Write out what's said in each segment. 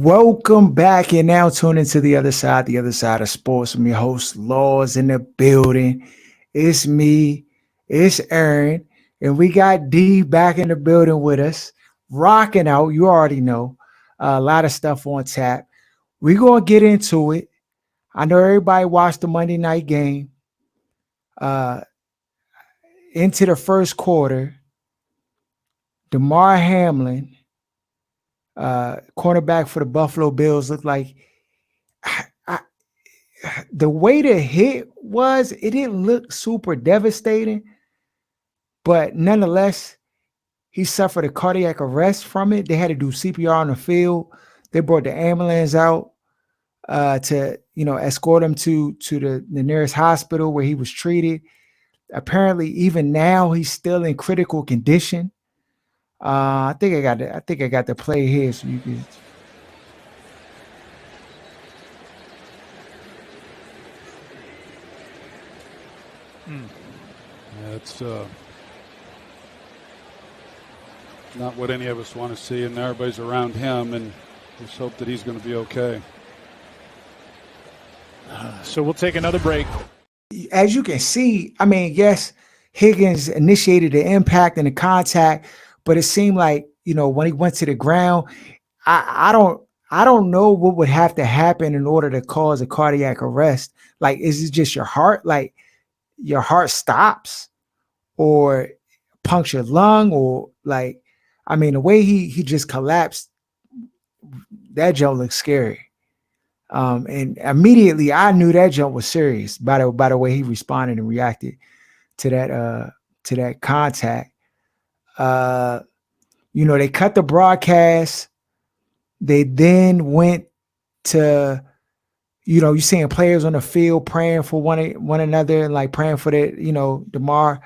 Welcome back. And now tune into the other side of sports. I'm your host, Laws in the building. It's me, it's Aaron, and we got D back in the building with us, rocking out. You already know a lot of stuff on tap. We're going to get into it. I know everybody watched the Monday night game uh, into the first quarter. Damar Hamlin, cornerback for the Buffalo Bills, looked like I, the way the hit was, it didn't look super devastating, but nonetheless, he suffered a cardiac arrest from it. They had to do CPR on the field. They brought the ambulance out to escort him to the nearest hospital where he was treated. Apparently, even now, he's still in critical condition. I think I got the play here, so you can. That's not what any of us want to see, and everybody's around him, and just hope that he's going to be okay. So we'll take another break. As you can see, I mean, yes, Higgins initiated the impact and the contact, but it seemed like, when he went to the ground, I don't know what would have to happen in order to cause a cardiac arrest. Like, is it just your heart? Like, your heart stops or punctured lung, or like, I mean, the way he just collapsed, that jump looks scary. And immediately I knew that jump was serious by the way he responded and reacted to that contact. They cut the broadcast. They then went to, you're seeing players on the field praying for one another and like praying for Damar.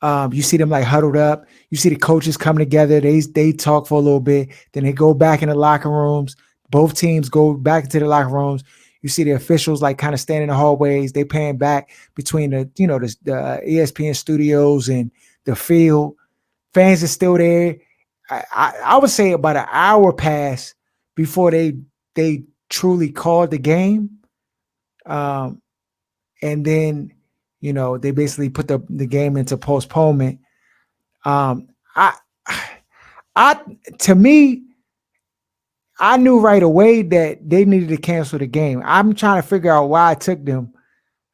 You see them like huddled up. You see the coaches come together. They talk for a little bit. Then they go back in the locker rooms. Both teams go back into the locker rooms. You see the officials like kind of stand in the hallways. They pan back between the ESPN studios and the field. Fans are still there. I would say about an hour passed before they truly called the game. And then, they basically put the game into postponement. To me, I knew right away that they needed to cancel the game. I'm trying to figure out why it took them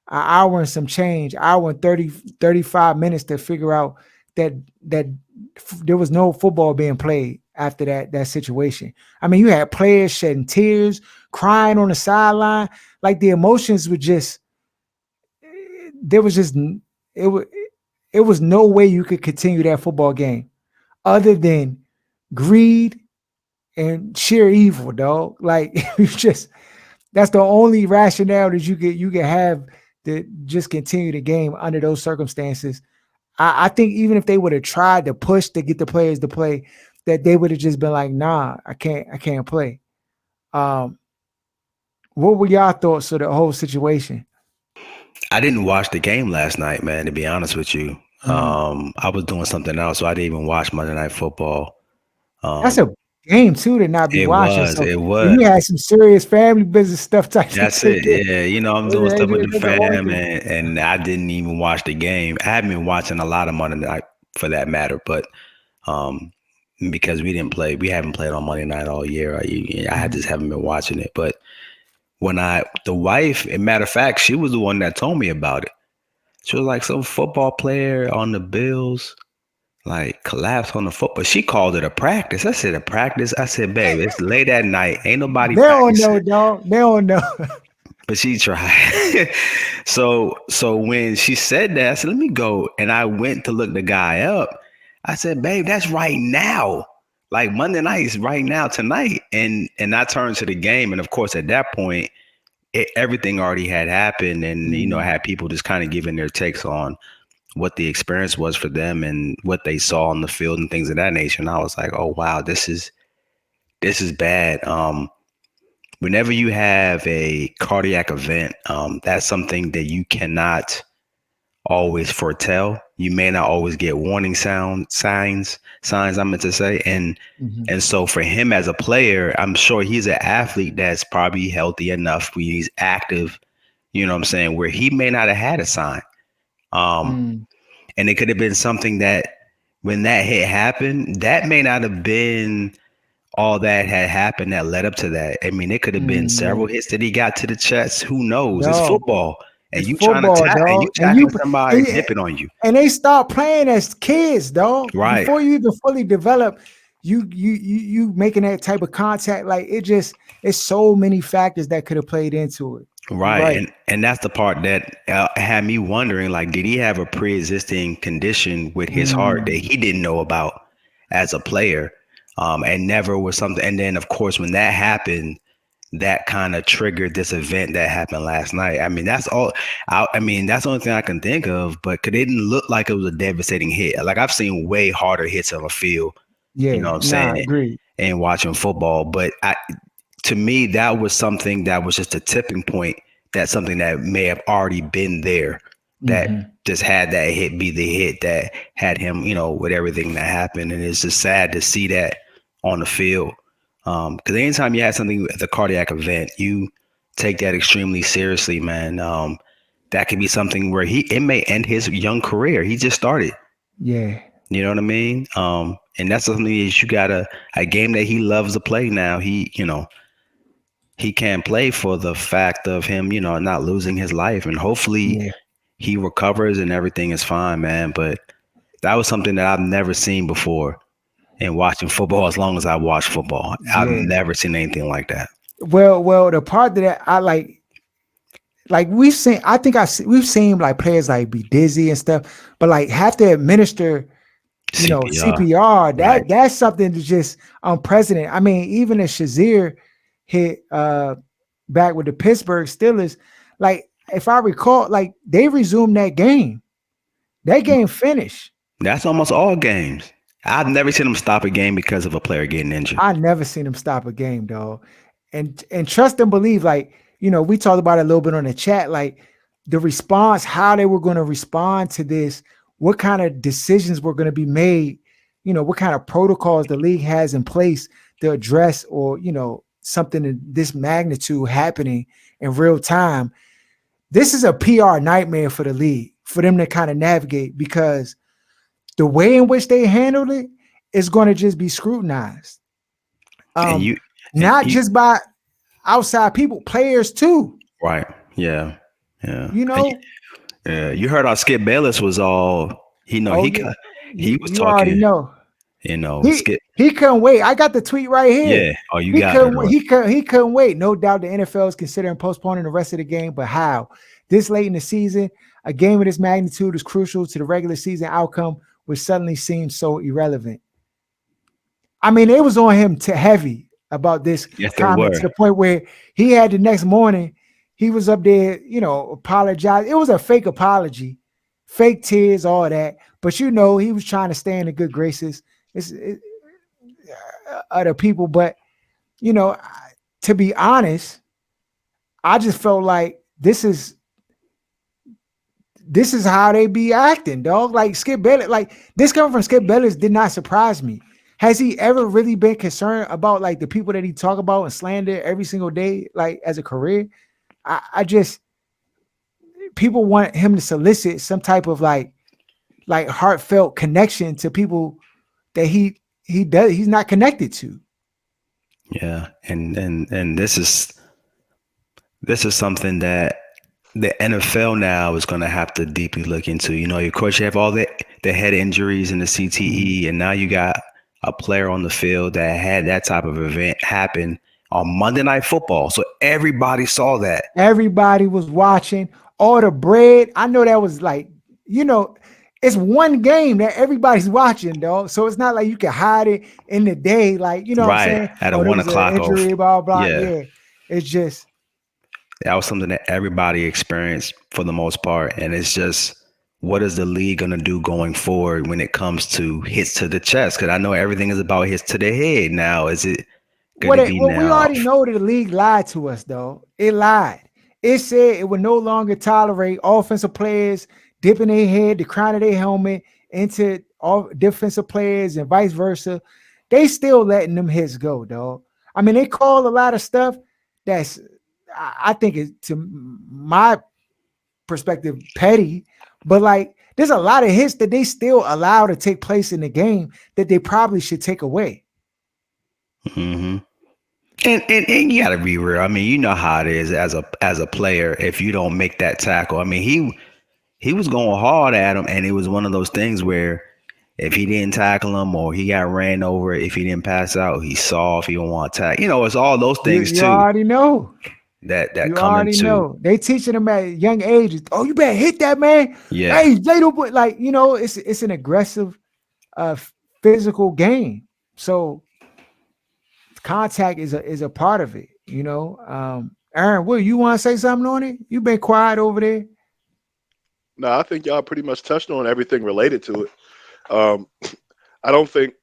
an hour and some change, hour and 35 minutes to figure out that there was no football being played after that situation. I mean, you had players shedding tears, crying on the sideline. Like, the emotions were just, it was no way you could continue that football game other than greed and sheer evil, dog. Like, that's the only rationale that you could have to just continue the game under those circumstances. I think even if they would have tried to push to get the players to play, that they would have just been like, nah, I can't play. What were y'all thoughts of the whole situation? I didn't watch the game last night, man, to be honest with you. I was doing something else, so I didn't even watch Monday Night Football. That's a game too to not be watching. It was. You had some serious family business stuff. That's it. Yeah, I'm doing stuff with the fam, and I didn't even watch the game. I haven't been watching a lot of Monday Night for that matter, but because we haven't played on Monday Night all year. I just haven't been watching it. But when the wife, as a matter of fact, she was the one that told me about it. She was like, some football player on the Bills like collapsed on the football. She called it a practice. I said, a practice? I said, babe, it's late at night. Ain't nobody practicing. They don't know, dog. They don't know. But she tried. So when she said that, I said, let me go. And I went to look the guy up. I said, babe, that's right now. Like, Monday night is right now, tonight. And I turned to the game. And of course, at that point, everything already had happened. And, I had people just kind of giving their takes on what the experience was for them and what they saw on the field and things of that nature. And I was like, oh, wow, this is bad. Whenever you have a cardiac event, that's something that you cannot always foretell. you may not always get warning signs. I meant to say, and so for him as a player, I'm sure he's an athlete that's probably healthy enough where he's active. You know what I'm saying? Where he may not have had a sign. And it could have been something that when that hit happened, that may not have been all that had happened that led up to that. I mean, it could have been several hits that he got to the chest. Who knows? It's football. And It's you football, trying to dog. and you tackling somebody dipping on you. And they start playing as kids, dog. Right. Before you even fully develop, you making that type of contact. Like it's so many factors that could have played into it. Right. And that's the part that had me wondering, like, did he have a pre-existing condition with his heart that he didn't know about as a player? And never was something. And then, of course, when that happened, that kind of triggered this event that happened last night. I mean, that's all. I mean, that's the only thing I can think of. But it didn't look like it was a devastating hit. Like I've seen way harder hits on a field. Yeah, you know what I'm saying? Agreed. And watching football, but to me, that was something that was just a tipping point. That's something that may have already been there. That just had that hit be the hit that had him, with everything that happened. And it's just sad to see that on the field. Because anytime you have something with a cardiac event, you take that extremely seriously, man. That could be something where it may end his young career. He just started. Yeah. You know what I mean? And that's something that you gotta, a game that he loves to play now. He can't play for the fact of him, not losing his life. And hopefully he recovers and everything is fine, man. But that was something that I've never seen before in watching football as long as I watch football. I've never seen anything like that. Well, the part that I like we've seen, we've seen like players like be dizzy and stuff, but like have to administer CPR. That's something that's just unprecedented. I mean, even if Shazier hit back with the Pittsburgh Steelers, like if I recall, like they resumed that game. That game finished. That's almost all games. I've never seen them stop a game because of a player getting injured. I never seen them stop a game, dog. And trust and believe, like, we talked about it a little bit on the chat, like the response, how they were going to respond to this, what kind of decisions were going to be made, what kind of protocols the league has in place to address or, something of this magnitude happening in real time. This is a PR nightmare for the league, for them to kind of navigate, because the way in which they handled it is going to just be scrutinized. Not just by outside people, players too. Right. Yeah. Yeah. Yeah. You heard how Skip Bayless was all, he was talking. Skip. He couldn't wait. I got the tweet right here. Yeah. Oh, you got it. He couldn't wait. No doubt the NFL is considering postponing the rest of the game, but how? This late in the season, a game of this magnitude is crucial to the regular season outcome, which suddenly seems so irrelevant. I mean, it was on him heavy about this comment to the point where he had the next morning, he was up there, apologize. It was a fake apology, fake tears, all that. But, he was trying to stay in the good graces other people. But, to be honest, I just felt like this is how they be acting, dog. Like Skip Bayless, like this coming from Skip Bayless did not surprise me. Has he ever really been concerned about like the people that he talk about and slander every single day, like as a career? I just, people want him to solicit some type of like heartfelt connection to people that he's not connected to. Yeah. And this is something that the NFL now is going to have to deeply look into. Of course, you have all the head injuries and the CTE, and now you got a player on the field that had that type of event happen on Monday Night Football. So everybody saw that. Everybody was watching. All the bread. I know that was like, it's one game that everybody's watching, dog. So it's not like you can hide it in the day, like, what I'm saying? At a 1 o'clock injury, blah, blah. Yeah. It's just. That was something that everybody experienced for the most part. And it's just, what is the league going to do going forward when it comes to hits to the chest? Because I know everything is about hits to the head now. Is it going to be now? We already know that the league lied to us, though. It lied. It said it would no longer tolerate offensive players dipping their head, the crown of their helmet into all defensive players and vice versa. They still letting them hits go, dog. I mean, they call a lot of stuff that's, I think, is, to my perspective, petty, but like there's a lot of hits that they still allow to take place in the game that they probably should take away. Mm-hmm. And you gotta be real. I mean, you know how it is as a player. If you don't make that tackle, I mean, he was going hard at him, and it was one of those things where if he didn't tackle him or he got ran over, if he didn't pass out, he's soft. He don't want to tackle. You know, it's all those things You too already know. that You come already into. know. They teaching them at young ages. Oh, you better hit that, man. Yeah. Hey, little boy, like, you know, it's an aggressive, physical game. So contact is a part of it. You know, Aaron, Will, you want to say something on it? You've been quiet over there. No, I think y'all pretty much touched on everything related to it. I don't think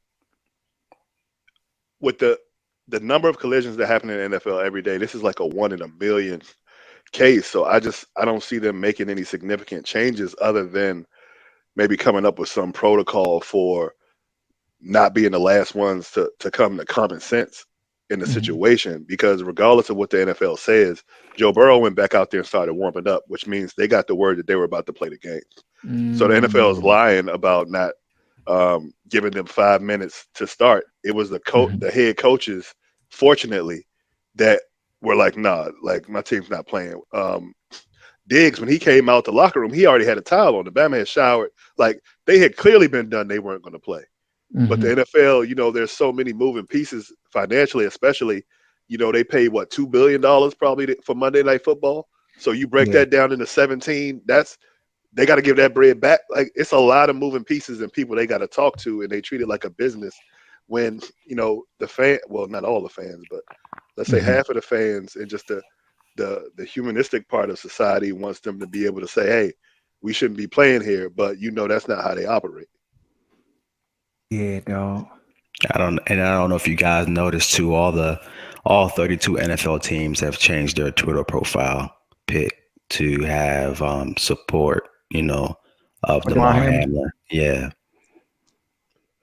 with the number of collisions that happen in the NFL every day, this is like a 1 in a million case. So I don't see them making any significant changes other than maybe coming up with some protocol for not being the last ones to come to common sense in the situation. Because regardless of what the NFL says, Joe Burrow went back out there and started warming up, which means they got the word that they were about to play the game. So the NFL is lying about not giving them 5 minutes to start. It was the head coaches, fortunately, that were like, nah, like my team's not playing. Diggs, when he came out the locker room, he already had a towel on. The Bama had showered. Like they had clearly been done. They weren't going to play. But the NFL, you know, there's so many moving pieces financially, especially, you know, they pay what, $2 billion probably for Monday Night Football. So you break that down into 17. They got to give that bread back. Like it's a lot of moving pieces and people they got to talk to, and they treat it like a business. When you know well, not all the fans, but let's say half of the fans and just the humanistic part of society wants them to be able to say, hey, we shouldn't be playing here, but you know that's not how they operate. Yeah, dog. I don't know if you guys noticed too. All 32 NFL teams have changed their Twitter profile pic to have support, you know, of Damar Damar Hamlin. Hamlin. Yeah,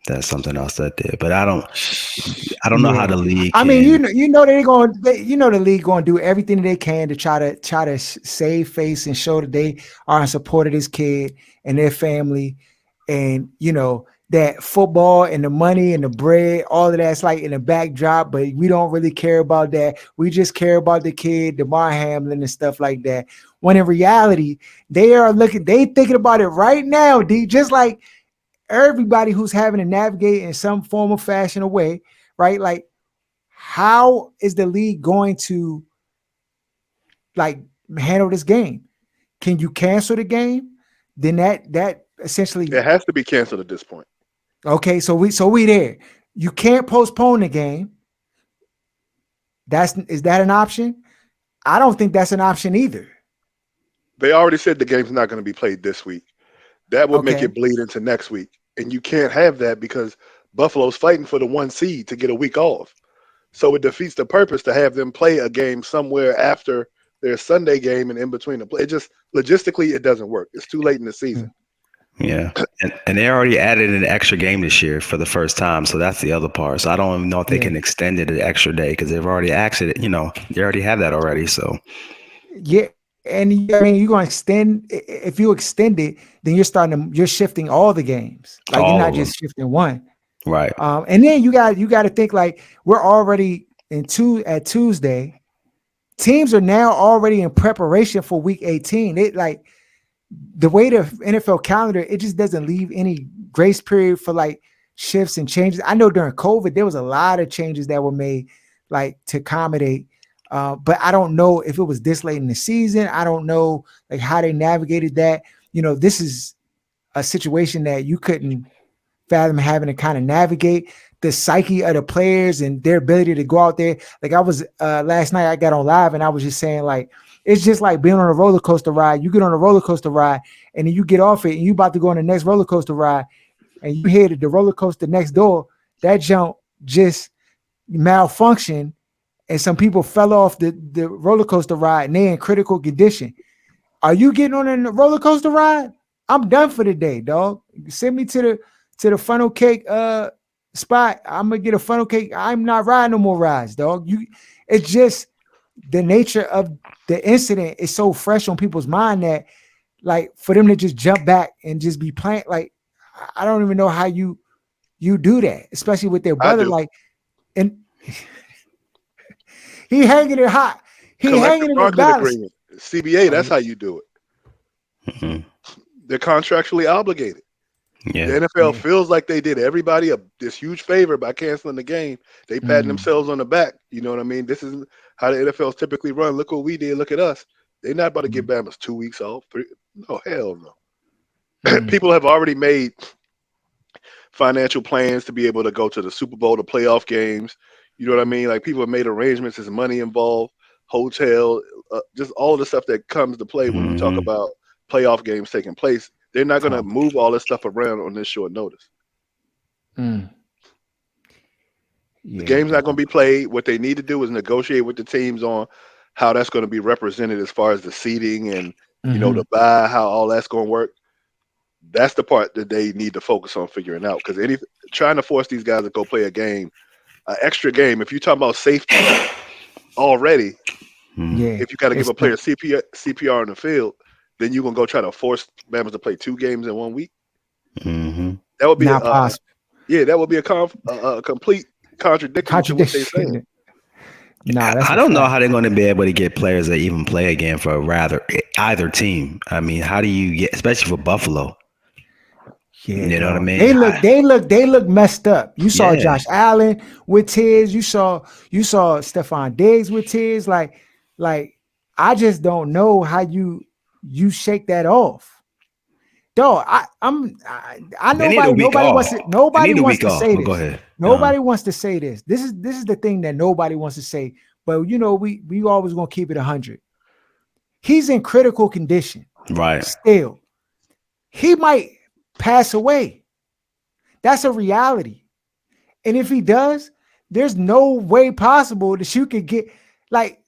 that's something else that did. But I don't know how the league. I mean, you know the league going to do everything they can to try to save face and show that they are in support of this kid and their family, and you know that football and the money and the bread, all of that's like in the backdrop, but we don't really care about that. We just care about the kid, Damar Hamlin, and stuff like that. When in reality, they thinking about it right now, D, just like everybody who's having to navigate in some form of fashion or way, right? Like, how is the league going to like handle this game? Can you cancel the game? Then that essentially It has to be canceled at this point. Okay, so we there. You can't postpone the game. Is that an option? I don't think that's an option either. They already said the game's not going to be played this week. That would make it bleed into next week. And you can't have that because Buffalo's fighting for the 1 seed to get a week off. So it defeats the purpose to have them play a game somewhere after their Sunday game and in between the play. It just logistically it doesn't work. It's too late in the season. Yeah, and they already added an extra game this year for the first time, so that's the other part. So I don't even know if they can extend it an extra day because they've already axed it. You know, they already have that already. So yeah, and I mean you're going to extend. If you extend it, then you're shifting all the games. Like you're not just shifting one, right? And then you got to think like we're already at Tuesday. Teams are now already in preparation for Week 18. It like. The way the NFL calendar, it just doesn't leave any grace period for like shifts and changes. I know during COVID, there was a lot of changes that were made like to accommodate. But I don't know if it was this late in the season. I don't know like how they navigated that. You know, this is a situation that you couldn't fathom having to kind of navigate the psyche of the players and their ability to go out there. Like I was last night, I got on live and I was just saying like, it's just like being on a roller coaster ride. You get on a roller coaster ride and then you get off it and you about to go on the next roller coaster ride and you hear the roller coaster next door, that jump just malfunctioned and some people fell off the roller coaster ride and they're in critical condition. Are you getting on a roller coaster ride? I'm done for the day, dog. Send me to the funnel cake spot. I'm gonna get a funnel cake. I'm not riding no more rides, dog. It's just the nature of the incident is so fresh on people's mind that like for them to just jump back and just be playing, like I don't even know how you do that, especially with their I brother. do. Like, and he hanging it hot. He Collective hanging it bargaining balance. agreement. CBA, that's how you do it. Mhm. They're contractually obligated. Yeah. The NFL feels like they did everybody this huge favor by canceling the game. They patting themselves on the back. You know what I mean? This is how the NFL's typically run. Look what we did. Look at us. They're not about to give Bama's 2 weeks off. No, hell no. People have already made financial plans to be able to go to the Super Bowl, the playoff games. You know what I mean? Like people have made arrangements. There's money involved, hotel, just all the stuff that comes to play when you talk Mhm. about playoff games taking place. They're not going to move all this stuff around on this short notice. Yeah, The game's not going to be played. What they need to do is negotiate with the teams on how that's going to be represented as far as the seating and the buy, how all that's going to work. That's the part that they need to focus on figuring out. Because trying to force these guys to go play a game, an extra game. If you're talking about safety already, yeah. if you got to give It's a player not, CPR in the field, then you're gonna go try to force Bama to play 2 games in 1 week. Mhm. That would be not possible. that would be a complete contradiction to what they're saying. Contradiction. Nah, that's I a don't know fact. how they're going to be able to get players that even play again for either team. I mean, how do you get, especially for Buffalo? Yeah, You know what I dog. mean? They look messed up. You saw Yeah. Josh Allen with tears. You saw Stephon Diggs with tears. Like I just don't know how you shake that off. Dog, I They need a week nobody off. wants to They nobody need a wants week to off. say Oh, go this. ahead. Nobody wants to say this. This is the thing that nobody wants to say. But we always gonna keep it 100. He's in critical condition Right. still. He might pass away. That's a reality. And if he does, there's no way possible that you could get like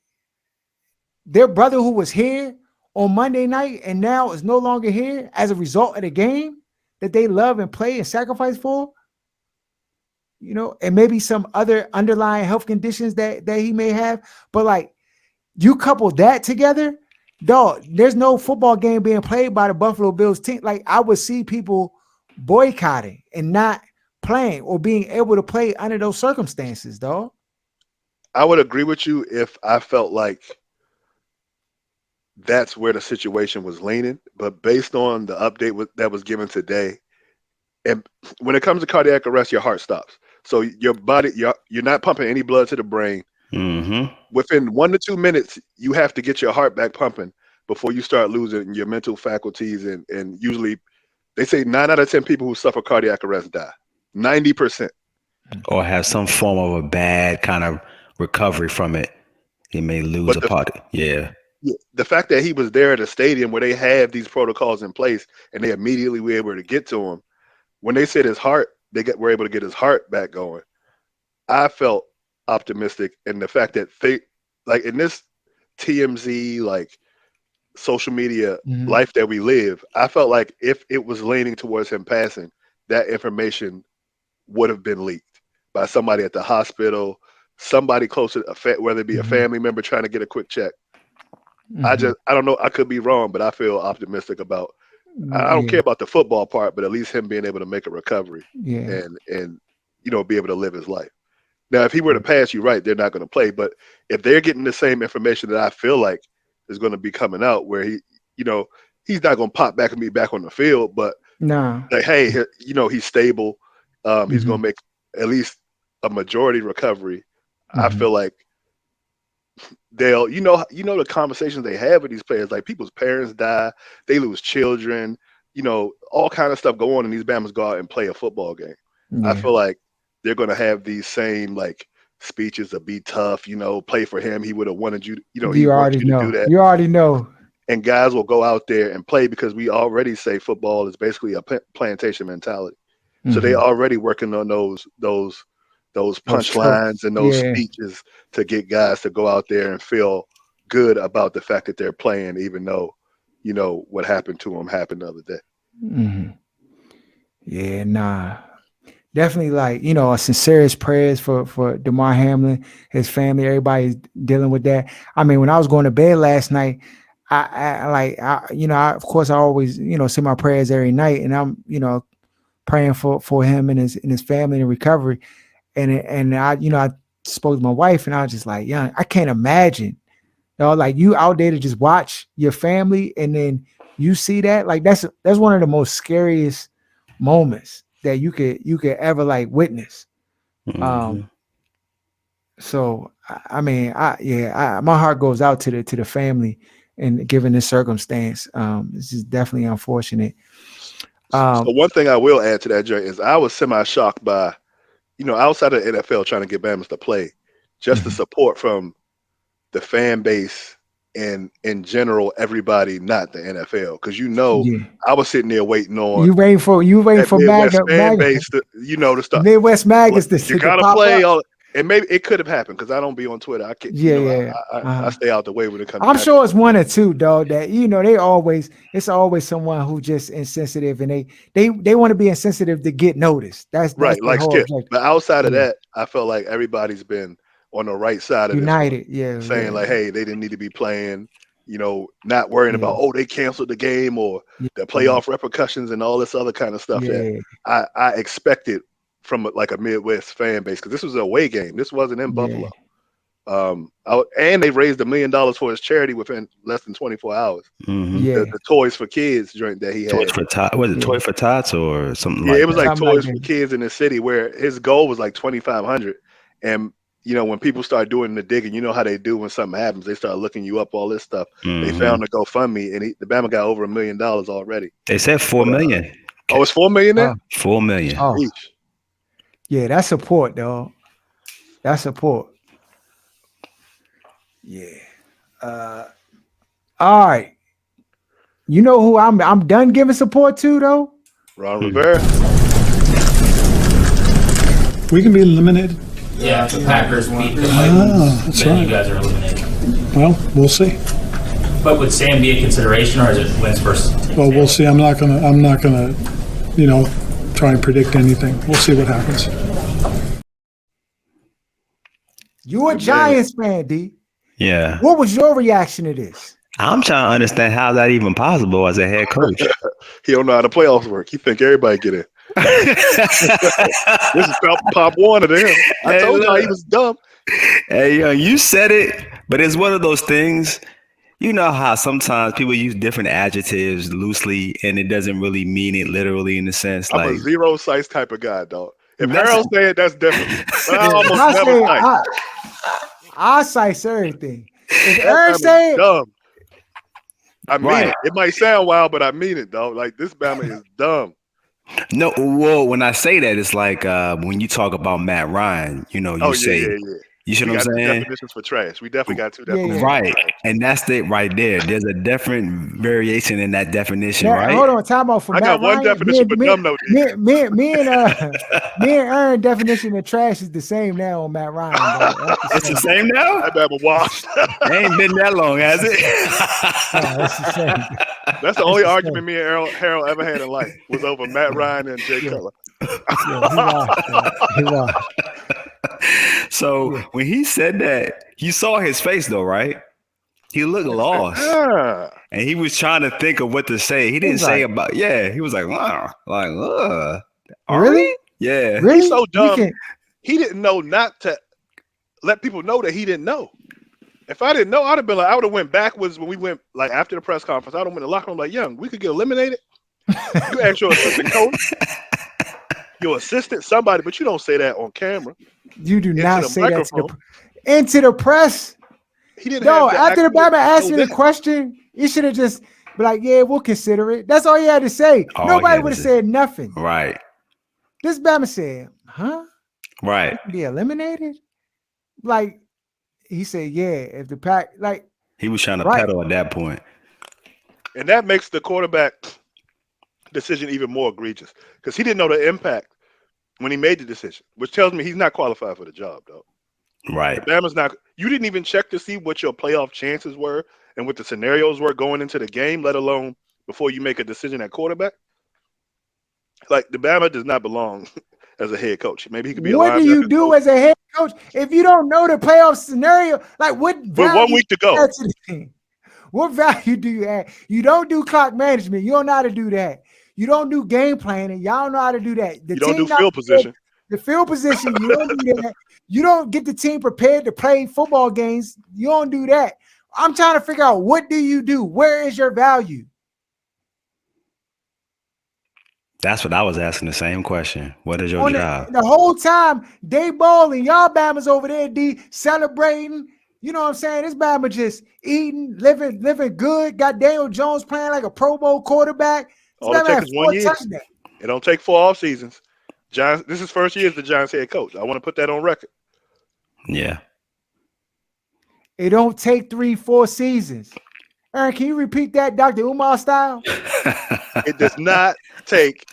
their brother who was here on Monday night and now is no longer here as a result of the game that they love and play and sacrifice for, and maybe some other underlying health conditions that he may have. But like you couple that together, dog, there's no football game being played by the Buffalo Bills team. Like I would see people boycotting and not playing or being able to play under those circumstances, dog. I would agree with you if I felt like that's where the situation was leaning, but based on the update that was given today, and when it comes to cardiac arrest, your heart stops. So your body, you're not pumping any blood to the brain. Mm-hmm. Within 1 to 2 minutes, you have to get your heart back pumping before you start losing your mental faculties. And usually, they say 9 out of 10 people who suffer cardiac arrest die. 90%. Or have some form of a bad kind of recovery from it. He may lose But a part. Yeah. the fact that he was there at a stadium where they have these protocols in place and they immediately were able to get to him, when they said his heart, were able to get his heart back going. I felt optimistic, and the fact that they, like in this TMZ, like social media life that we live, I felt like if it was leaning towards him passing, that information would have been leaked by somebody at the hospital, somebody close to whether it be a family member trying to get a quick check. I don't know. I could be wrong, but I feel optimistic about. I don't care Yeah, about the football part, but at least him being able to make a recovery yeah. and be able to live his life. Now, if he were to pass, you're right, they're not going to play. But if they're getting the same information that I feel like is going to be coming out, where he's not going to pop back and be back on the field, but Nah. like, hey, he's stable. He's going to make at least a majority recovery. I feel like they'll, the conversations they have with these players, like people's parents die, they lose children, all kind of stuff go on, and these Bamas go out and play a football game. I Yeah. feel like they're going to have these same like speeches to be tough, play for him. He would have wanted you, he You wants already you to do know. that. You already know. And guys will go out there and play because we already say football is basically a plantation mentality. So they already working on those Those punchlines tropes. and those Yeah. speeches to get guys to go out there and feel good about the fact that they're playing, even though, what happened to them happened the other day. Mhm. Yeah, nah. Definitely, like, a sincerest prayers for Damar Hamlin, his family, everybody's dealing with that. I mean, when I was going to bed last night, I of course I always, say my prayers every night, and I'm, praying for him and his family and recovery. And I spoke to my wife, and I was just like, yeah, I can't imagine, like you out there to just watch your family, and then you see that, like that's one of the most scariest moments that you could ever like witness. Mhm. Um, so I mean, my heart goes out to the family, and given this circumstance, this is definitely unfortunate. So Um, one thing I will add to that, Jay, is I was semi-shocked by, outside of the NFL trying to get Bama's to play, just the mhm. support from the fan base and in general everybody not the NFL. Because Yeah, I was sitting there waiting on you waiting for Midwest fan Maga, base to the start. Midwest Like, Magas you to gotta pop play up. all, and maybe it could have happened because I don't be on Twitter. I can, Yeah, yeah. I stay out the way when it comes to I'm that. sure it's one or two, though, that it's always someone who just insensitive, and they want to be insensitive to get noticed. That's Right, their like whole Skip. objective. But outside of Yeah. that, I felt like everybody's been on the right side of this one, United. Yeah, saying yeah, like, hey, they didn't need to be playing, not worrying yeah, about, oh, they canceled the game or yeah, the playoff repercussions and all this other kind of stuff that yeah, I expected from like a Midwest fan base, because this was a away game. This wasn't in yeah, Buffalo. And they raised $1 million for his charity within less than 24 hours. Mhm. The, yeah, the Toys for Kids joint that he Toys had. for Tots. Was it yeah. Toy for Tots or something Yeah, like it was that? like Something like Toys for that. Kids in the city, where his goal was like 2,500. And when people start doing the digging, you know how they do when something happens. They start looking you up, all this stuff. They Mhm. found the GoFundMe, and the Bama got over $1 million already. They said four But million. oh, it's 4 million Oh, now. 4 million. oh, Eesh. yeah. That's support, though. That's support. Yeah. Uh, all right. You know who I'm done giving support to, though. Ron Hmm. Rivera. We can be eliminated. Yeah, if the Packers beat the Ah, Vikings, that's then right. you guys are eliminated. Well, we'll see. But would Sam be a consideration, or is it wins versus teams? Well, we'll see. I'm not gonna, try and predict anything. We'll see what happens. You a Good man. Giants fan, D. Yeah. What was your reaction to this? I'm trying to understand how that even possible as a head coach. He don't know how the playoffs work. He think everybody get in. This is Pop Warner to him. I Hey, told y'all he look. was dumb. Hey, yo, you said it, but it's one of those things. You know how sometimes people use different adjectives loosely, and it doesn't really mean it literally in the sense I'm like a zero size type of guy, dog. If That's- Harold said, that's different. But I If almost I never say type. I cite everything. If That Aaron Bama's say it, dumb. I mean Right. it. It might sound wild, but I mean it, dog. Like, this Bama is dumb. no. Well, when I say that, it's like when you talk about Matt Ryan. You Oh, say yeah. you see We what got I'm two saying? definitions for trash. We definitely got two Yeah, definitions. yeah. Right, and that's it right there. There's a different variation in that definition, Matt, right? hold on, time out for I got Matt one Ryan. Me definition and for me, dumb, though, me, me, me and me and Aaron definition of trash is the same now on Matt Ryan, though. That's It's the the same. same now. That Bama washed. It ain't been that long, has it? No, it's the same. That's the It's only the argument same. me and Harold ever had in life, was over Matt Ryan and Jay Yeah. Cutler. Yeah, he washed. He washed. So Yeah. when he said that, you saw his face though, right? He looked lost, Ah, and he was trying to think of what to say. He didn't He's say like, about He was like, wow, like, are really? we? Yeah. Really? he's so You dumb. can He didn't know not to let people know that he didn't know. If I didn't know, I'd have been like, I would have went backwards when we went, like, after the press conference. I'd have went in the locker room like, Young, we could get eliminated. You ask your assistant coach, your assistant, somebody, but you don't say that on camera. you do Into not the say that microphone. into the press. He didn't No, have the after the actual Bama asked know you the that. question, you should have just be like, yeah, we'll consider it. That's all you had to say. All he Nobody had would to have say. said nothing. Right. This Bama said, huh? Right. Be eliminated? Like, he said, yeah, if the pack, like, He was trying to Right. pedal at that point. And that makes the quarterback decision even more egregious, because he didn't know the impact when he made the decision, which tells me he's not qualified for the job, though. Right. If Bama's not, you didn't even check to see what your playoff chances were and what the scenarios were going into the game, let alone before you make a decision at quarterback. Like the Bama does not belong as a head coach. Maybe he could be a What do you linebacker do coach. as a head coach if you don't know the playoff scenario? Like, what With 1 value week to do you go. add to the team? What value do you add? You don't do clock management. You don't know how to do that. You don't do game planning. Y'all don't know how to do that. The You don't do team not field prepared. position. The field position, you don't do that. You don't get the team prepared to play football games. You don't do that. I'm trying to figure out, what do you do? Where is your value? That's what I was asking, the same question. What is your On job? the whole time they balling, y'all Bama's over there, D, celebrating. You know what I'm saying? This Bama just eating, living good. Got Daniel Jones playing like a Pro Bowl quarterback. This All it Bama had takes is 4 1 year. touchdowns. It don't take 4 off seasons. Giants. This is first year as the Giants head coach. I want to put that on record. Yeah. It don't take 3-4 seasons. Aaron, can you repeat that, Dr. Umar style? It does not take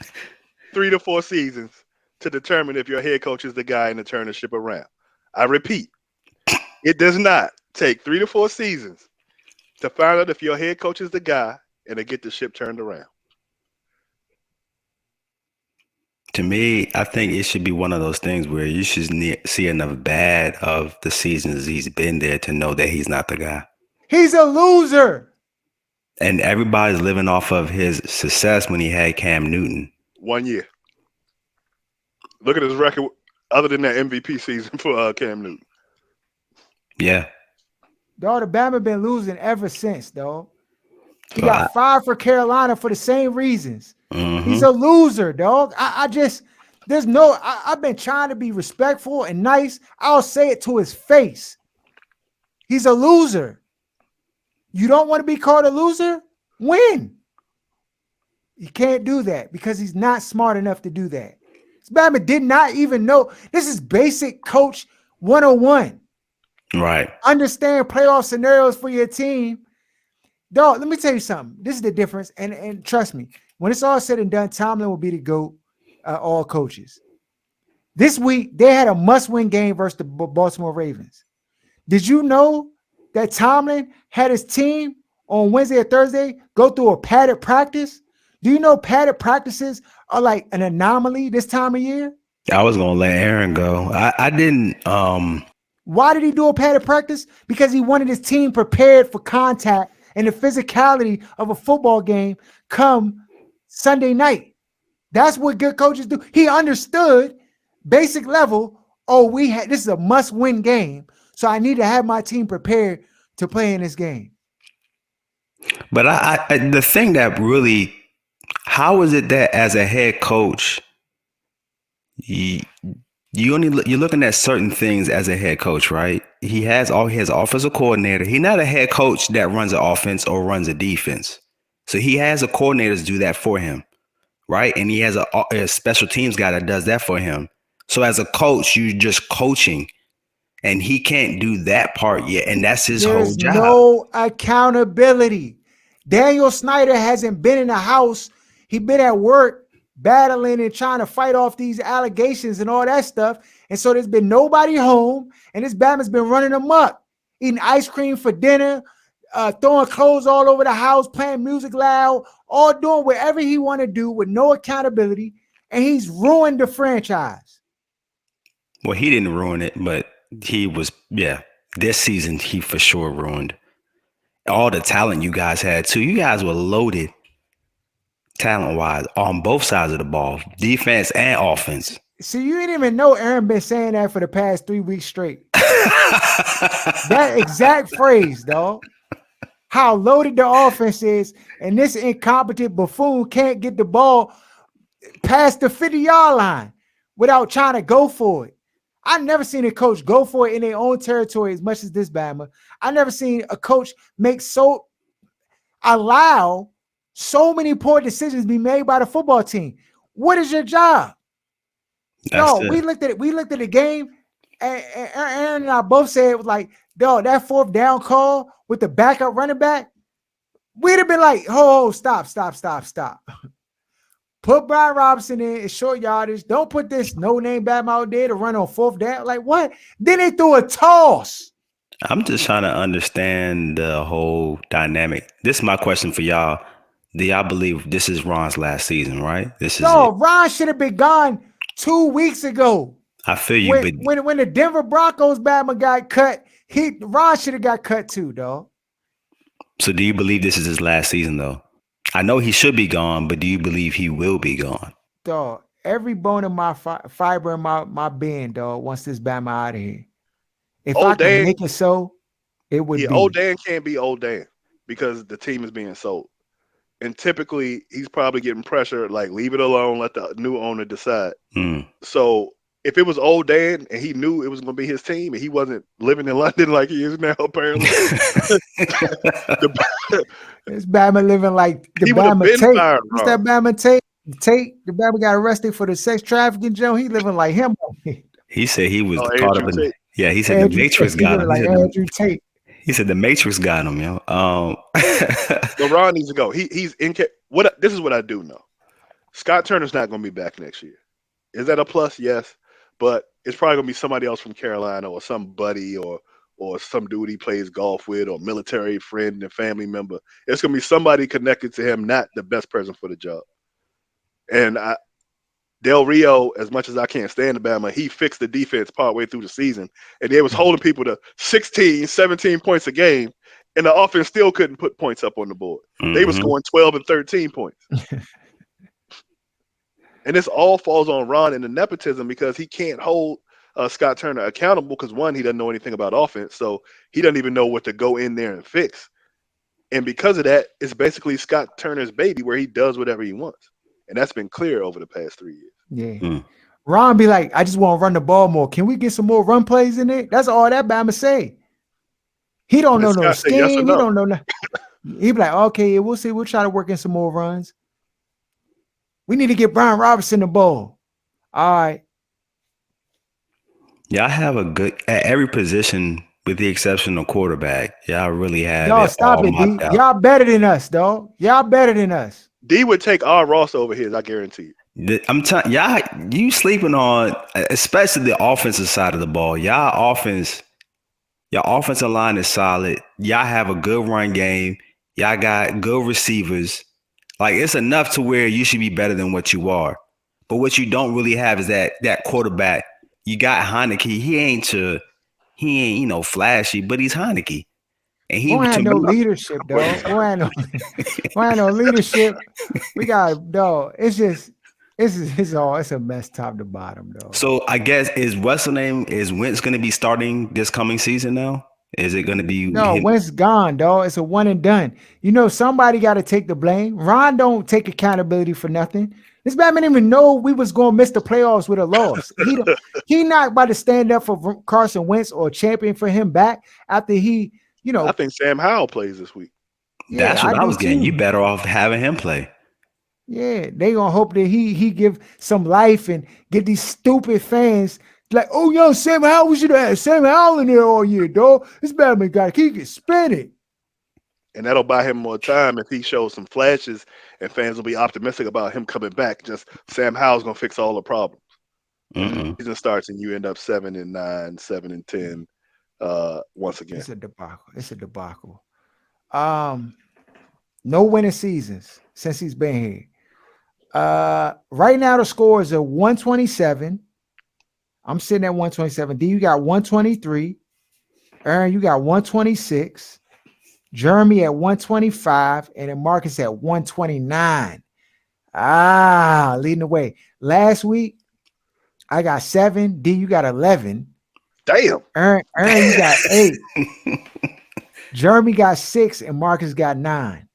3 to 4 seasons to determine if your head coach is the guy and to turn the ship around. I repeat, it does not take 3 to 4 seasons to find out if your head coach is the guy and to get the ship turned around. To me, I think it should be one of those things where you should see enough bad of the seasons he's been there to know that he's not the guy. He's a loser. And everybody's living off of his success when he had Cam Newton. 1 year. Look at his record other than that MVP season for Cam Newton. Yeah. Dog, the Bama been losing ever since, dog. He Well, got fired for Carolina for the same reasons. Mhm. He's a loser, dog. I've been trying to be respectful and nice. I'll say it to his face. He's a loser. You don't want to be called a loser? Win. You can't do that because he's not smart enough to do that. This Bama did not even know. This is basic coach 101. Right. Understand playoff scenarios for your team. Dog, let me tell you something. This is the difference. And trust me, when it's all said and done, Tomlin will be the GOAT, all coaches. This week, they had a must-win game versus the Baltimore Ravens. Did you know that Tomlin had his team on Wednesday or Thursday go through a padded practice? Do you know padded practices are like an anomaly this time of year? I was going to let Aaron go. I didn't. Why did he do a padded practice? Because he wanted his team prepared for contact and the physicality of a football game come Sunday night. That's what good coaches do. He understood basic level. Oh, this is a must-win game, so I need to have my team prepared to play in this game. But I the thing that really, how is it that as a head coach, you're looking at certain things as a head coach, right? He has offensive coordinator. He's not a head coach that runs an offense or runs a defense. So he has a coordinator to do that for him, right? And he has a special teams guy that does that for him. So as a coach, you're just coaching, and he can't do that part yet, and that's his whole job. No accountability. Daniel Snyder hasn't been in the house. He's been at work battling and trying to fight off these allegations and all that stuff. And so there's been nobody home, and this Bama's been running amok, eating ice cream for dinner, throwing clothes all over the house, playing music loud, all doing whatever he want to do with no accountability, and he's ruined the franchise. Well, he didn't ruin it, but he was, this season he for sure ruined all the talent you guys had too. You guys were loaded talent-wise on both sides of the ball, defense and offense. See, you didn't even know Aaron been saying that for the past 3 weeks straight. That exact phrase, dog. How loaded the offense is, and this incompetent buffoon can't get the ball past the 50-yard line without trying to go for it. I've never seen a coach go for it in their own territory as much as this Bama. I've never seen a coach allow so many poor decisions be made by the football team. What is your job? We looked at it. We looked at the game, and Aaron and I both said it was like, dog, that 4th down call with the backup running back, we'd have been like, oh, stop. Put Brian Robinson in, it's short yardage. Don't put this no-name Bama out there to run on 4th down. Like, what? Then they threw a toss. I'm just trying to understand the whole dynamic. This is my question for y'all. Do y'all believe this is Ron's last season, right? This is No, it. Ron should have been gone 2 weeks ago. I feel you, but When the Denver Broncos Bama got cut, Ron should have got cut too, dog. so do you believe this is his last season, though? I know he should be gone, but do you believe he will be gone? Dog, every bone in my fiber in my being, dog, wants this Bama out of here. If I Old can Dan, make it so, it would be. Old Dan can't be Old Dan because the team is being sold. And typically, he's probably getting pressure, like, leave it alone, let the new owner decide. Mm. So if it was Old Dan and he knew it was going to be his team and he wasn't living in London like he is now, apparently, This Bama living like the he would have Bama been Tate. fired. What's that Bama Tate? The Bama got arrested for the sex trafficking, Joe. He living like him. He said he was caught Andrew up in. Tate. Yeah, he said Andrew the Matrix Tate. got him. Like Andrew Tate. He said the Matrix got him, yo. LeBron needs to go. He's in. This is what I do know. Scott Turner's not going to be back next year. Is that a plus? Yes, but it's probably going to be somebody else from Carolina or some buddy or some dude he plays golf with or military friend and family member. It's going to be somebody connected to him, not the best person for the job. And Del Rio, as much as I can't stand Alabama, he fixed the defense partway through the season, and they was holding people to 16, 17 points a game, and the offense still couldn't put points up on the board. Mm-hmm. They were scoring 12 and 13 points. And this all falls on Ron and the nepotism because he can't hold Scott Turner accountable because, one, he doesn't know anything about offense, so he doesn't even know what to go in there and fix. And because of that, it's basically Scott Turner's baby where he does whatever he wants. And that's been clear over the past 3 years. Yeah. Ron be like, I just want to run the ball more. Can we get some more run plays in it? That's all that Bama say. He don't know no scheme. Yes or no. He don't know nothing. He be like, okay, yeah, we'll see. We'll try to work in some more runs. We need to get Brian Robertson the ball. All right. Y'all have a good at every position with the exception of quarterback. Y'all really have Y'all it stop all it, mocked D. out. Y'all better than us, dog. Y'all better than us. D would take R. Ross over his, I guarantee you. I'm telling y'all, you sleeping on, especially the offensive side of the ball. Your offensive line is solid. Y'all have a good run game. Y'all got good receivers. Like, it's enough to where you should be better than what you are. But what you don't really have is that quarterback. You got Heineke. He ain't flashy, but he's Heineke. And he don't have no leadership, dog. Don't have no leadership. We got, dog. It's a mess top to bottom, dog. So I guess is Wentz going to be starting this coming season now? Is it going to be no? Wentz gone, dog. It's a one and done. Somebody got to take the blame. Ron don't take accountability for nothing. This Batman didn't even know we was going to miss the playoffs with a loss. He not about to stand up for Carson Wentz or champion for him back after he. I think Sam Howell plays this week. Yeah, that's what I was getting. Too. You better off having him play. Yeah, they gonna hope that he give some life and get these stupid fans like, oh yo, Sam Howell, we should have had Sam Howell in there all year, dog. This Batman guy, he can spin it. And that'll buy him more time if he shows some flashes, and fans will be optimistic about him coming back. Just Sam Howell's gonna fix all the problems. The season starts and you end up 7-9, 7-10. Once again, it's a debacle. No winning seasons since he's been here. Right now the scores are 127. I'm sitting at 127. D, you got 123. Aaron, you got 126. Jeremy at 125, and then Marcus at 129. Leading the way. Last week, I got 7. D, you got 11. Damn. Aaron, you got 8. Jeremy got 6, and Marcus got 9.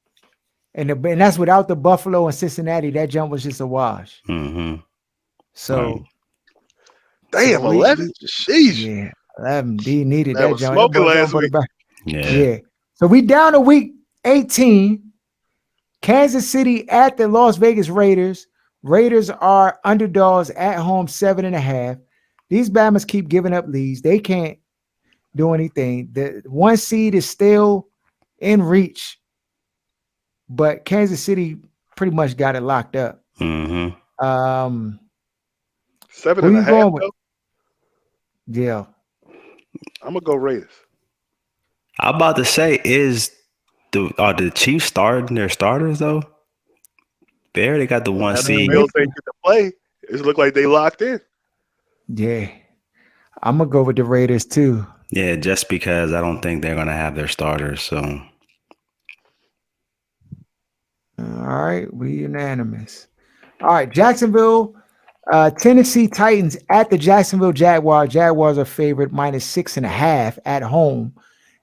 And that's without the Buffalo and Cincinnati. That jump was just a wash. Mm-hmm. So, damn, 11. Sheesh. Yeah, 11. D needed that was jump. smoking last week. Yeah. So we down to week 18. Kansas City at the Las Vegas Raiders. Raiders are underdogs at home, 7.5. These Bamas keep giving up leads. They can't do anything. The 1 seed is still in reach, but Kansas City pretty much got it locked up. Mm-hmm. 7.5. Yeah. I'm gonna go Raiders. I'm about to say, are the Chiefs starting their starters though? They already got the one After the seed. Bills ain't get to play, it look like they locked in. Yeah. I'm gonna go with the Raiders too. Yeah, just because I don't think they're gonna have their starters. So All right, we unanimous. All right, Jacksonville, Tennessee Titans at the Jacksonville Jaguars. Jaguars are favored -6.5 at home.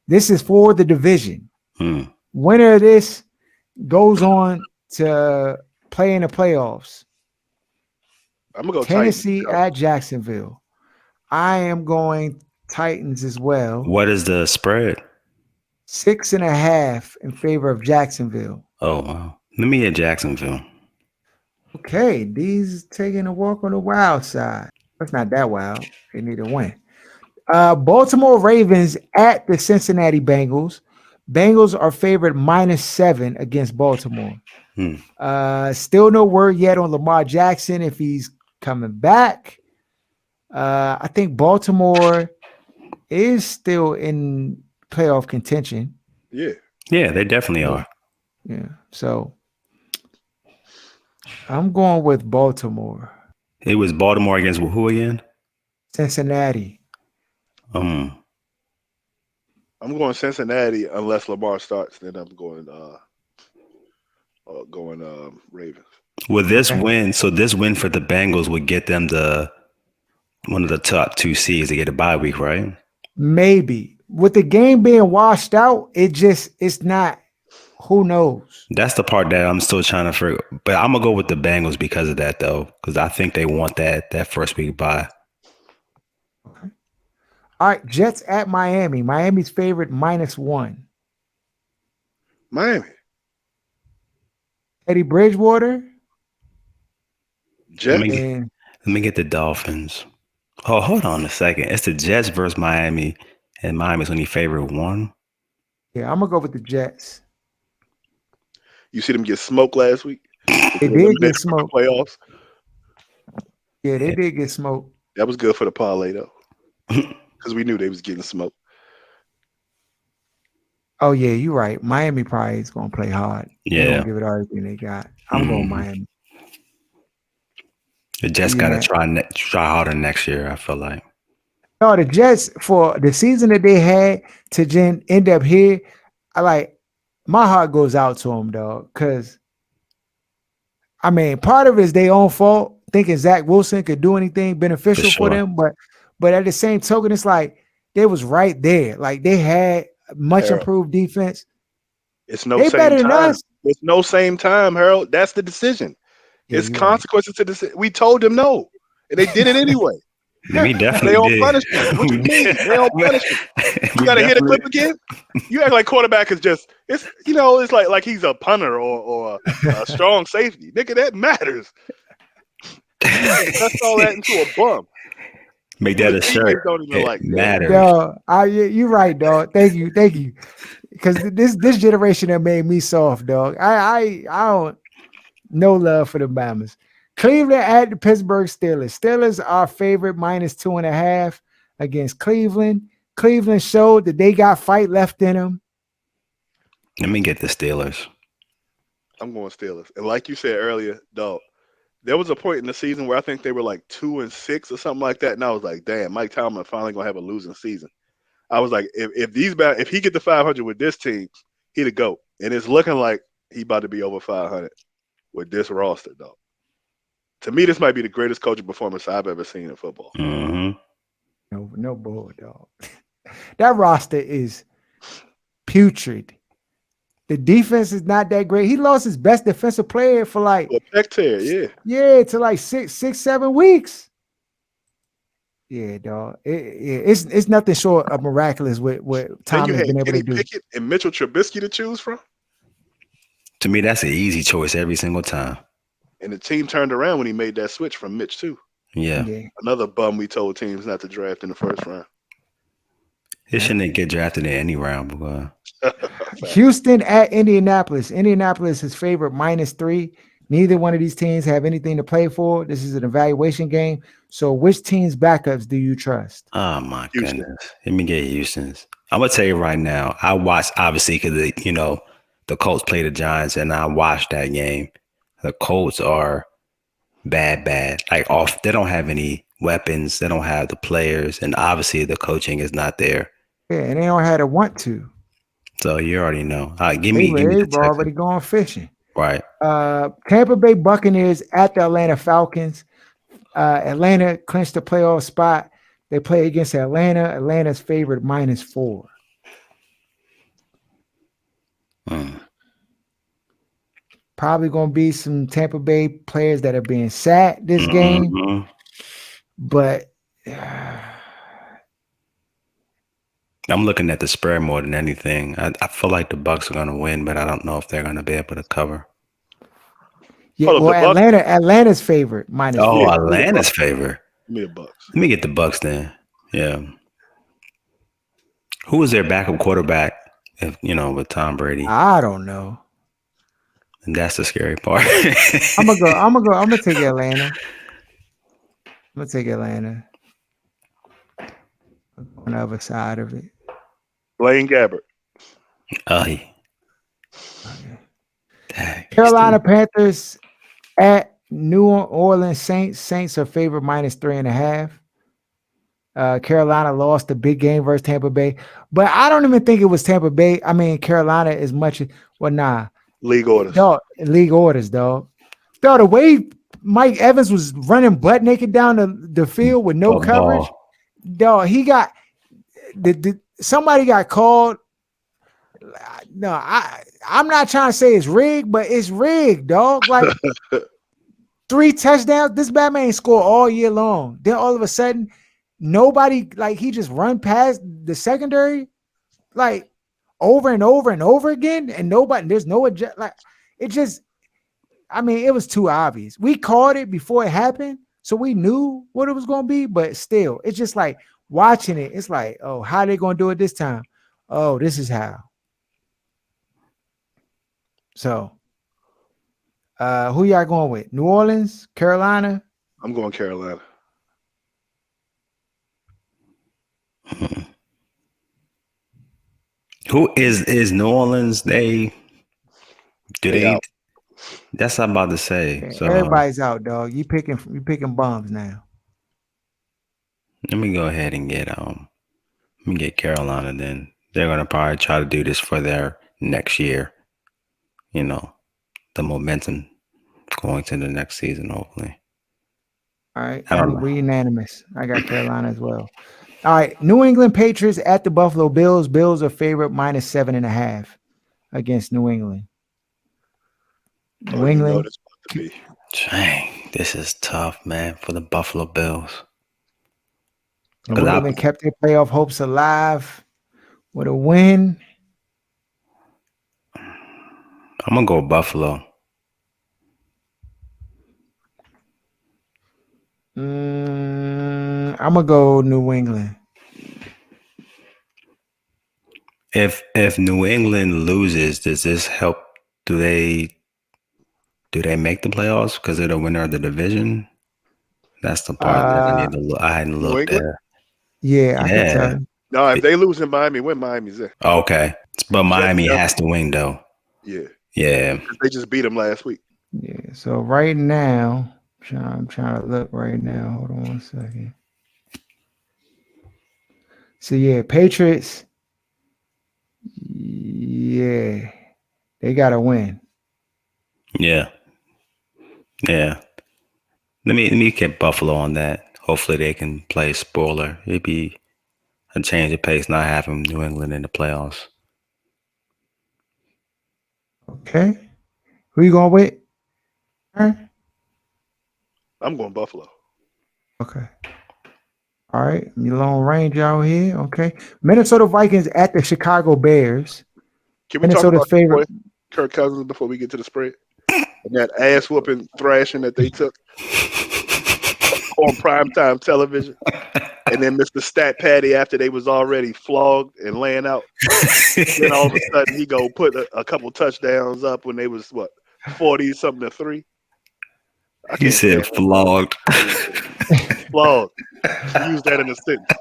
This is for the division. Winner of this goes on to play in the playoffs. I'm gonna go Tennessee Titans. at Jacksonville. I am going Titans as well. what is the spread? 6.5 in favor of Jacksonville. Oh wow. Let me hit Jacksonville. Okay, these taking a walk on the wild side. That's not that wild. They need to win. Baltimore Ravens at the Cincinnati Bengals. Bengals are favored -7 against Baltimore. Still no word yet on Lamar Jackson if he's coming back. I think Baltimore is still in playoff contention. Yeah. Yeah, they definitely are. Yeah. So I'm going with Baltimore. It was Baltimore against who again? Cincinnati. I'm going Cincinnati unless Lamar starts. Then I'm going Ravens. With this win, so this win for the Bengals would get them one of the top 2 seeds to get a bye week, right? Maybe. With the game being washed out, it's not. Who knows? That's the part that I'm still trying to figure. But I'm gonna go with the Bengals because of that, though, because I think they want that first week bye. Okay. All right, Jets at Miami. Miami's favorite -1. Miami. Teddy Bridgewater. Jets. And Let me get the Dolphins. Oh, hold on a second. It's the Jets versus Miami, and Miami's only favorite 1. yeah, I'm gonna go with the Jets. You see them get smoked last week? They did get smoked. Playoffs. Yeah, they did get smoked. That was good for the parlay though, because we knew they was getting smoked. Oh yeah, you're right. Miami probably is gonna play hard. They're Yeah. gonna give it everything they got. I'm going Miami. The Jets gotta try harder next year, I feel like. No, the Jets for the season that they had to then end up here, my heart goes out to them, dog. Because I mean, part of it is their own fault, thinking Zach Wilson could do anything beneficial for them. But at the same token, it's like they was right there. Like they had much improved defense. It's no They same better than time. us. It's no same time, Harold. That's the decision. Yeah, It's you're consequences to this. We told them no, and they did it anyway. We definitely They on did. punishment. What you mean? They on punishment. You gotta hear the clip again. You act like quarterback is just it's like he's a punter or a strong safety. Nigga, that matters. That's all that into a bum. Make that a The shirt. teammates don't even It like that. matters. You're right, dog. Thank you. Because this generation that made me soft, dog. I don't no love for the Bammers. Cleveland at the Pittsburgh Steelers. Steelers are favorite -2.5 against Cleveland. Cleveland showed that they got fight left in them. Let me get the Steelers. I'm going Steelers. And like you said earlier, dog, there was a point in the season where I think they were like 2-6 or something like that, and I was like, damn, Mike Tomlin finally gonna have a losing season. I was like, if he get to 500 with this team, he'd a GOAT. And it's looking like he about to be over 500 with this roster, dog. To me, this might be the greatest coaching performance I've ever seen in football. No bull, dog. That roster is putrid. The defense is not that great. He lost his best defensive player for to like 6-7 weeks. Yeah, dog. It's nothing short of miraculous what Tom has been able to do. Pickett and Mitchell Trubisky to choose from. To me, that's an easy choice every single time. And the team turned around when he made that switch from Mitch too. Yeah. Another bum we told teams not to draft in the first round. It shouldn't get drafted in any round. Houston at Indianapolis. Indianapolis is favorite -3. Neither one of these teams have anything to play for. This is an evaluation game. So which team's backups do you trust? Oh, my goodness. Let me get Houston's. I'm going to tell you right now, I watched, obviously, because, the Colts played the Giants, and I watched that game. The Colts are bad. Like they don't have any weapons. They don't have the players, and obviously the coaching is not there. Yeah, and they don't have to want to. So you already know. Give They me were the already Texans. going fishing. Right. Tampa Bay Buccaneers at the Atlanta Falcons. Atlanta clinched the playoff spot. They play against Atlanta. Atlanta's favored -4. Probably going to be some Tampa Bay players that are being sat this game. But I'm looking at the spread more than anything. I feel like the Bucs are going to win, but I don't know if they're going to be able to cover. yeah, well, Atlanta's favorite -4. Oh, Atlanta's favorite. Give me the Bucs. Let me get the Bucs then. Yeah. Who was their backup quarterback? If with Tom Brady. I don't know. And that's the scary part. I'm gonna take Atlanta. I'm gonna take Atlanta. On the other side of it. Blaine Gabbert. Dang, Carolina Panthers at New Orleans Saints. Saints are favored -3.5. Carolina lost the big game versus Tampa Bay, but I don't even think it was Tampa Bay. I mean, Carolina as much as League orders. Dog, league orders, dog. Dog, the way Mike Evans was running butt naked down the field with no coverage, dog, he got somebody got called. No, I'm not trying to say it's rigged, but it's rigged, dog. Like 3 touchdowns. This Batman ain't scored all year long. Then all of a sudden, nobody, like, he just run past the secondary, like, over and over and over again, and there's no adjust. Like, it just, I mean, it was too obvious. We called it before it happened, so we knew what it was going to be, but still, it's just like watching it. It's like, oh, how are they going to do it this time? Oh, this is how. So, who y'all going with? New Orleans, Carolina? I'm going Carolina. Who is New Orleans? They out. That's what I'm about to say. Yeah, so everybody's out, dog. You picking bombs now. let me go ahead and get Carolina. Then they're gonna probably try to do this for their next year. The momentum going to the next season, hopefully. All right, I don't know. we're unanimous. I got Carolina as well. All right, New England Patriots at the Buffalo Bills. Bills are favorite -7.5 against New England. New England. Dang, this is tough, man, for the Buffalo Bills. New England kept their playoff hopes alive with a win. I'm gonna go Buffalo. I'm gonna go New England. If New England loses, does this help? Do they make the playoffs because they're the winner of the division? That's the part that I need to look. I hadn't looked at. Yeah, I can tell you. No, if they lose in Miami, when Miami's there. Okay, but Miami has to win though. Yeah. They just beat them last week. Yeah. So right now, I'm trying to look right now. Hold on one second. So yeah, Patriots. Yeah, they gotta win. Yeah. Let me get Buffalo on that. Hopefully they can play spoiler. It'd be a change of pace not having New England in the playoffs. Okay. Who you going with? I'm going Buffalo. Okay. All right. You long range out here. Okay. Minnesota Vikings at the Chicago Bears. Can we Minnesota's talk about favorite Kirk Cousins before we get to the spread? And that ass whooping thrashing that they took on primetime television. And then Mr. Stat Patty after they was already flogged and laying out. Then all of a sudden he go put a couple touchdowns up when they was 40-something to 3. You said flogged. Flogged. Use that in a sentence.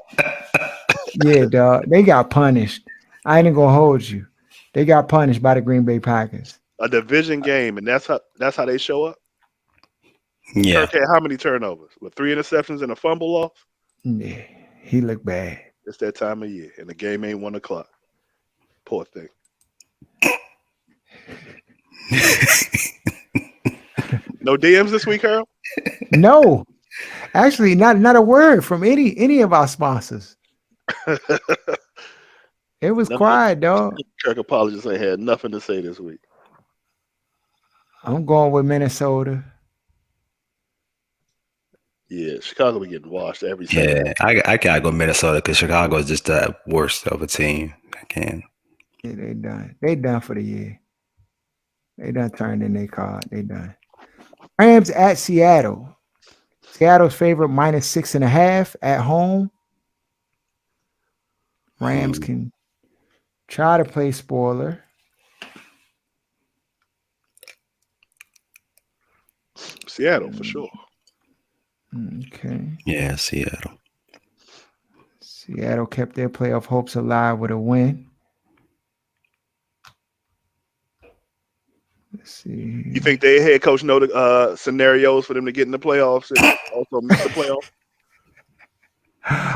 Yeah, dog. They got punished. I ain't gonna hold you. They got punished by the Green Bay Packers. A division game, and that's how they show up. Yeah. Kirk had how many turnovers? With 3 interceptions and a fumble loss? Yeah, he looked bad. It's that time of year, and the game ain't 1:00. Poor thing. No DMs this week, Earl? No, actually, not a word from any of our sponsors. It was quiet, dog. Kirk apologists ain't had nothing to say this week. I'm going with Minnesota. Yeah, Chicago be getting washed every Saturday. Yeah, I gotta go Minnesota because Chicago is just the worst of a team. I can't. Yeah, they done. They done for the year. They done turned in their card. They done. Rams at Seattle. Seattle's favorite -6.5 at home. Rams can try to play spoiler. Seattle for sure. Okay. Yeah, Seattle. Seattle kept their playoff hopes alive with a win. Let's see. You think their head coach know the scenarios for them to get in the playoffs and also miss the playoffs?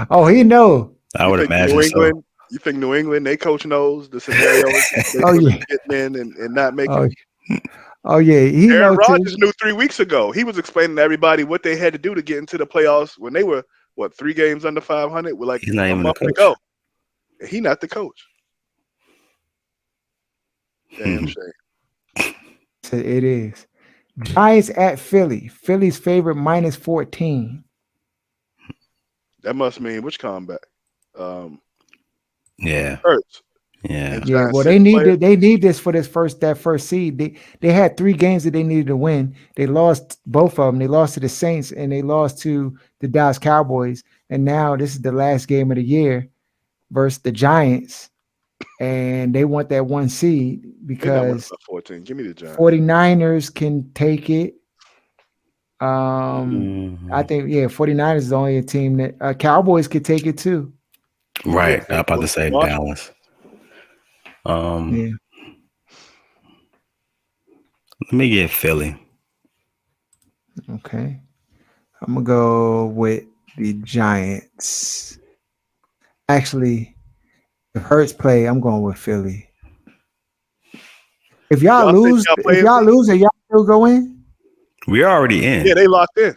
Oh, he know. I would imagine New so. England, you think New England, their coach knows the scenarios getting in and not making it? Oh yeah, he Aaron know Rodgers too. knew 3 weeks ago. He was explaining to everybody what they had to do to get into the playoffs when they were 3 games under 500 with like He's not a even the month to coach. go. And he not the coach. Damn shame. It is. Giants at Philly. Philly's favorite -14. That must mean which combat? Yeah. Hurts. Yeah. And Yeah, Giants well, six players. they need this for that first seed. They had 3 games that they needed to win. They lost both of them. They lost to the Saints and they lost to the Dallas Cowboys. And now this is the last game of the year versus the Giants. And they want that 1 seed They not winning because by 14. Give me the Giants. 49ers can take it. I think 49ers is only a team that Cowboys could take it too. Right. I'm about to say Washington. Dallas. Yeah. Let me get Philly. Okay. I'm gonna go with the Giants. Actually, if Hurts play, I'm going with Philly. If y'all lose, are y'all still go in? We're already in. Yeah, they locked in.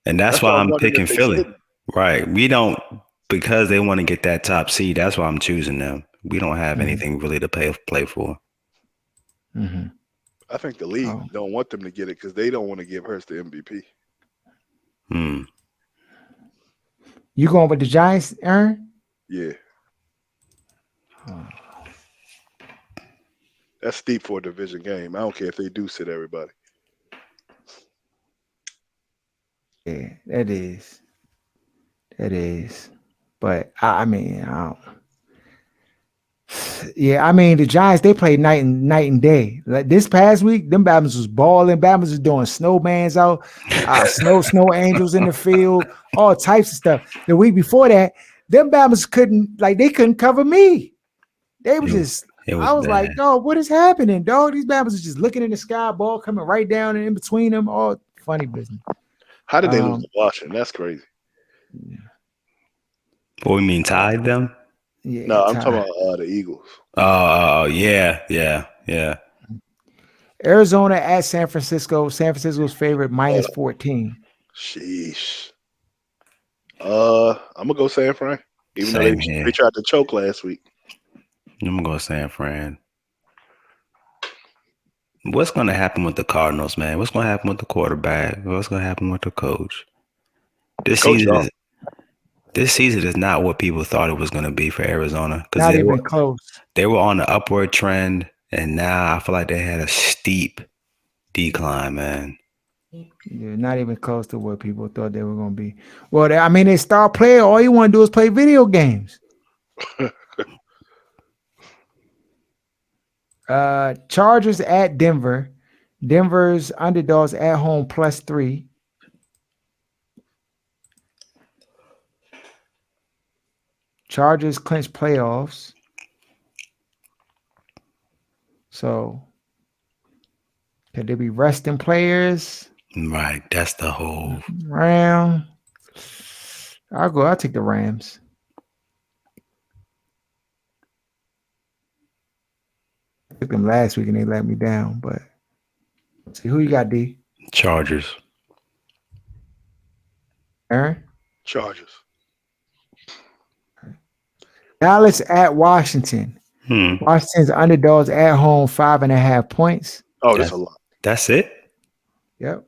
And that's why why I'm I'm wondering picking if they Philly. sitting. Right. We don't, because they want to get that top seed. That's why I'm choosing them. We don't have anything really to play for. Mm-hmm. I think the league don't want them to get it because they don't want to give Hurts the MVP. You going with the Giants, Aaron? Yeah. That's steep for a division game. I don't care if they do sit everybody. Yeah, that is. That is. But I mean, I don't. Yeah, I mean the Giants, they play night and day. Like this past week, them Bama's was balling. Bama's was doing snowbands out, snow angels in the field, all types of stuff. The week before that, them Bama's couldn't cover me. They were I was bad. like, dog, what is happening, dog? These Bama's is just looking in the sky, ball coming right down and in between them, all funny business. How did they lose to Washington? That's crazy. What we mean, tied them? Yeah, no, I'm talking about the Eagles. Oh, yeah. Arizona at San Francisco. San Francisco's favorite -14. Sheesh. I'm gonna go San Fran. Even though they tried to choke last week. I'm gonna go San Fran. What's gonna happen with the Cardinals, man? What's gonna happen with the quarterback? What's gonna happen with the coach? This season is not what people thought it was gonna be for Arizona. Not even close. They were on an upward trend, and now I feel like they had a steep decline, man. Yeah, not even close to what people thought they were going to be. Well, they star player. All you want to do is play video games. Chargers at Denver. Denver's underdogs at home +3. Chargers clinch playoffs. So Could they be resting players? Right. That's the whole. Ram. I'll take the Rams. I took them last week and they let me down, but let's see who you got, D? Chargers. Aaron? Chargers. Dallas at Washington. Washington's underdogs at home, 5.5 points. Oh, that's a lot. That's it? Yep.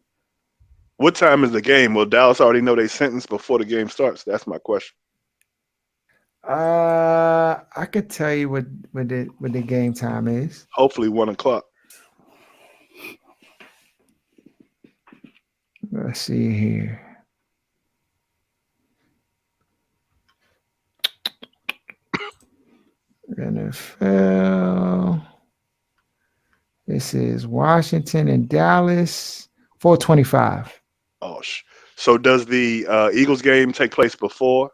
What time is the game? Will Dallas already know their sentence before the game starts? That's my question. I could tell you what the game time is. Hopefully 1 o'clock. Let's see here. NFL. This is Washington and Dallas. 4:25. Oh, so does the Eagles game take place before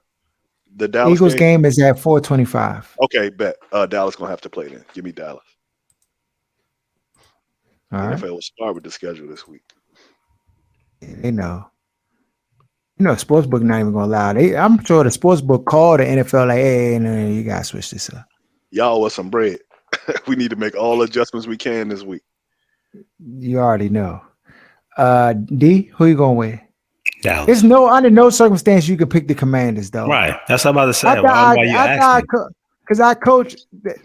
the Dallas Eagles game is at 4:25. Okay, bet. Dallas gonna have to play then. Give me Dallas. All right. NFL will start with the schedule this week. They know. Sportsbook not even gonna allow it. I'm sure the sportsbook called the NFL like, hey, no, you gotta switch this up. Y'all want some bread. We need to make all adjustments we can this week. You already know. D, who you going with? Dallas. There's under no circumstance you can pick the Commanders, though. Right. That's what I'm about to say. Why you asking? Because I coach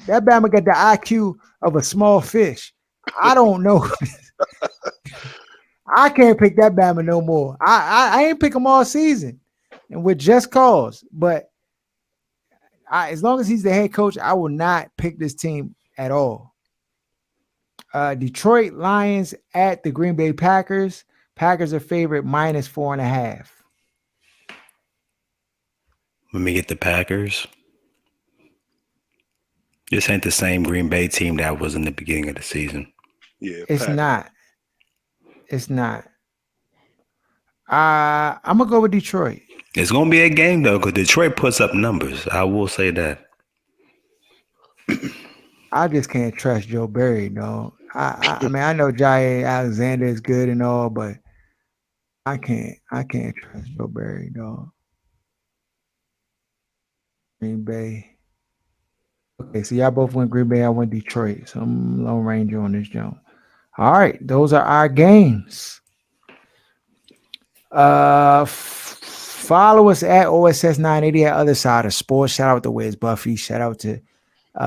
that Bama got the IQ of a small fish. I don't know. I can't pick that Bama no more. I ain't pick him all season, and with just cause. But as long as he's the head coach, I will not pick this team at all. Detroit Lions at the Green Bay Packers. Packers are favorite -4.5. Let me get the Packers. This ain't the same Green Bay team that was in the beginning of the season. Yeah, it's not. It's not. I'm gonna go with Detroit. It's gonna be a game though, because Detroit puts up numbers. I will say that. I just can't trust Joe Barry, no. I mean, I know Jair Alexander is good and all, but I can't trust Joe Barry, no. Green Bay. Okay, so y'all both went Green Bay. I went Detroit, so I'm Lone Ranger on this jump. All right, those are our games. Follow us at OSS 980 at Other Side of Sports. Shout out to Wiz Buffy. Shout out to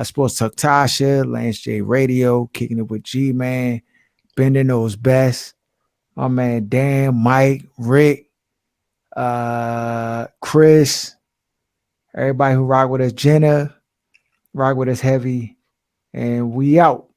Sports Tuck Tasha, Lance J Radio, Kicking It with G-Man, Bending Knows Best. My man Dan, Mike, Rick, Chris, everybody who rock with us, Jenna, rock with us heavy, and we out.